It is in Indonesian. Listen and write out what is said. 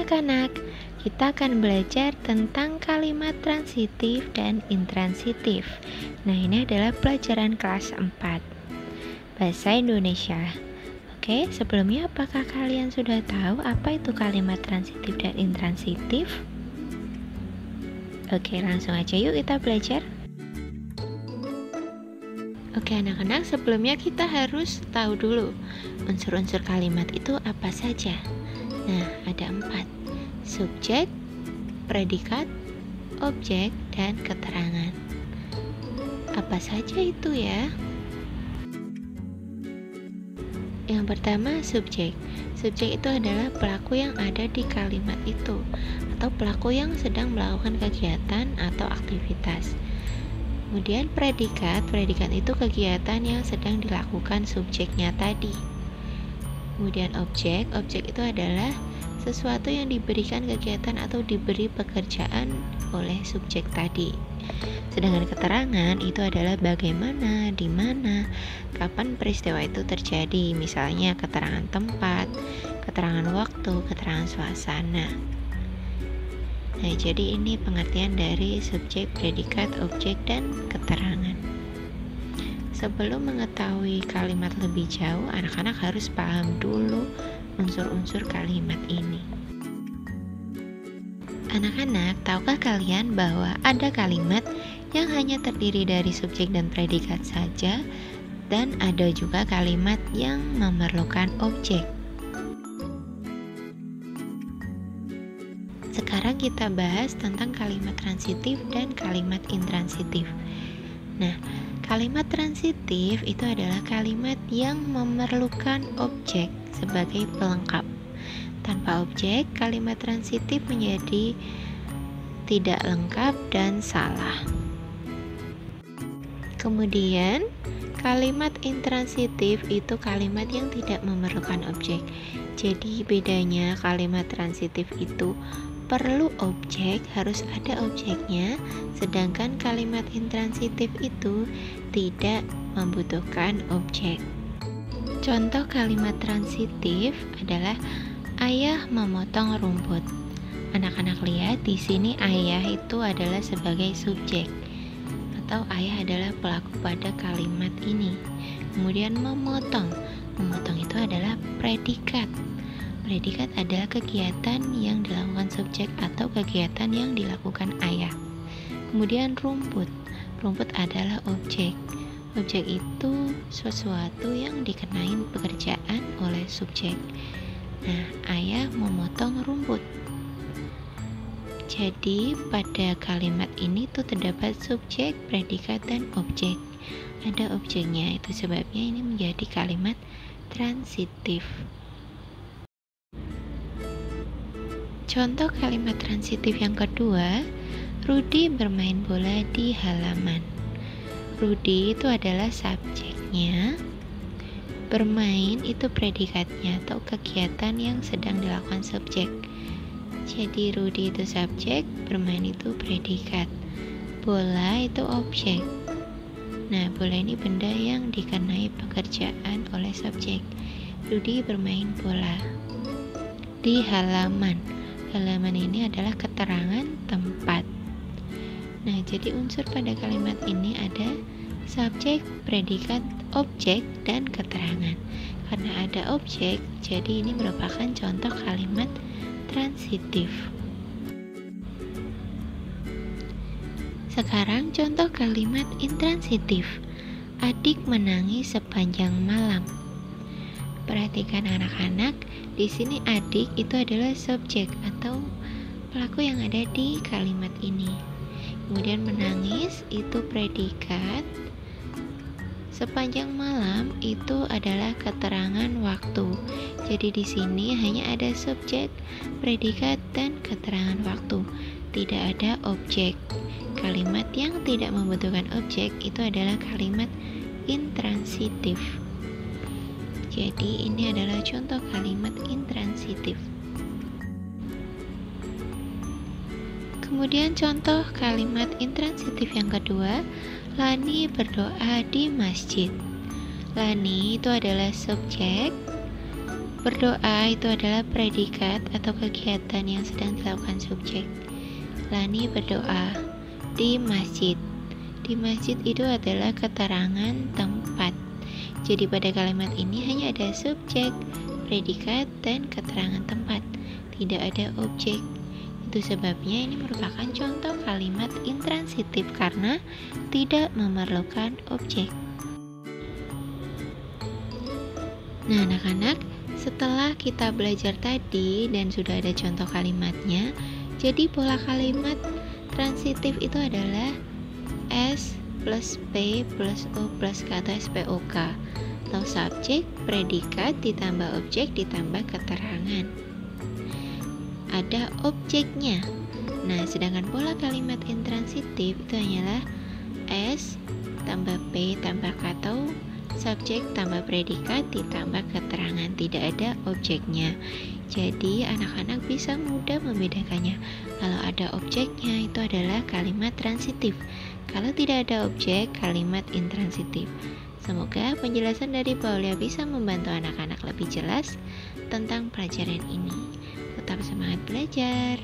anak-anak, kita akan belajar tentang kalimat transitif dan intransitif. Nah, ini adalah pelajaran kelas 4 Bahasa Indonesia. Oke, sebelumnya apakah kalian sudah tahu apa itu kalimat transitif dan intransitif? Oke, langsung aja yuk kita belajar. Oke anak-anak, sebelumnya kita harus tahu dulu unsur-unsur kalimat itu apa saja. Nah, ada 4: subjek, predikat, objek, dan keterangan. Apa saja itu ya? Yang pertama, subjek. Subjek itu adalah pelaku yang ada di kalimat itu, atau pelaku yang sedang melakukan kegiatan atau aktivitas. Kemudian predikat. Predikat itu kegiatan yang sedang dilakukan subjeknya tadi. Kemudian objek. Objek itu adalah sesuatu yang diberikan kegiatan atau diberi pekerjaan oleh subjek tadi. Sedangkan keterangan itu adalah bagaimana, di mana, kapan peristiwa itu terjadi. Misalnya keterangan tempat, keterangan waktu, keterangan suasana. Nah, jadi ini pengertian dari subjek, predikat, objek, dan keterangan. Sebelum mengetahui kalimat lebih jauh, anak-anak harus paham dulu unsur-unsur kalimat ini. Anak-anak, tahukah kalian bahwa ada kalimat yang hanya terdiri dari subjek dan predikat saja, dan ada juga kalimat yang memerlukan objek? Sekarang kita bahas tentang kalimat transitif dan kalimat intransitif. Nah, kalimat transitif itu adalah kalimat yang memerlukan objek sebagai pelengkap. Tanpa objek, kalimat transitif menjadi tidak lengkap dan salah. Kemudian, kalimat intransitif itu kalimat yang tidak memerlukan objek. Jadi, bedanya kalimat transitif itu perlu objek, harus ada objeknya, sedangkan kalimat intransitif itu tidak membutuhkan objek. Contoh kalimat transitif adalah ayah memotong rumput. Anak-anak lihat di sini ayah itu adalah sebagai subjek, atau ayah adalah pelaku pada kalimat ini. Kemudian memotong. Memotong itu adalah predikat. Predikat adalah kegiatan yang dilakukan subjek atau kegiatan yang dilakukan ayah. Kemudian rumput. Rumput adalah objek. Objek itu sesuatu yang dikenain pekerjaan oleh subjek. Nah, ayah memotong rumput. Jadi, pada kalimat ini tuh terdapat subjek, predikat, dan objek. Ada objeknya, itu sebabnya ini menjadi kalimat transitif. Contoh kalimat transitif yang kedua, Rudi bermain bola di halaman. Rudi itu adalah subjeknya, bermain itu predikatnya atau kegiatan yang sedang dilakukan subjek. Jadi Rudi itu subjek, bermain itu predikat, bola itu objek. Nah, bola ini benda yang dikenai pekerjaan oleh subjek. Rudi bermain bola di halaman. Halaman ini adalah keterangan tempat. Nah, jadi unsur pada kalimat ini ada subjek, predikat, objek, dan keterangan. Karena ada objek, jadi ini merupakan contoh kalimat transitif. Sekarang contoh kalimat intransitif. Adik menangis sepanjang malam. Perhatikan anak-anak, di sini adik itu adalah subjek atau pelaku yang ada di kalimat ini. Kemudian menangis itu predikat. Sepanjang malam itu adalah keterangan waktu. Jadi di sini hanya ada subjek, predikat, dan keterangan waktu. Tidak ada objek. Kalimat yang tidak membutuhkan objek itu adalah kalimat intransitif. Jadi ini adalah contoh kalimat intransitif. Kemudian contoh kalimat intransitif yang kedua, Lani berdoa di masjid. Lani itu adalah subjek, Berdoa itu adalah predikat atau kegiatan yang sedang dilakukan subjek. Lani berdoa di masjid. Di masjid itu adalah keterangan tempat. Jadi pada kalimat ini hanya ada subjek, predikat, dan keterangan tempat. Tidak ada objek. Itu sebabnya ini merupakan contoh kalimat intransitif karena tidak memerlukan objek. Nah, anak-anak, setelah kita belajar tadi dan sudah ada contoh kalimatnya, jadi pola kalimat transitif itu adalah S plus P plus O plus K atau SPOK, atau subjek, predikat, ditambah objek, ditambah keterangan. Ada objeknya. Nah, sedangkan pola kalimat intransitif itu hanyalah S tambah P tambah K atau subjek tambah predikat ditambah keterangan, tidak ada objeknya. Jadi anak-anak bisa mudah membedakannya. Kalau ada objeknya itu adalah kalimat transitif. Kalau tidak ada objek, kalimat intransitif. Semoga penjelasan dari Paulia bisa membantu anak-anak lebih jelas tentang pelajaran ini. Tetap semangat belajar.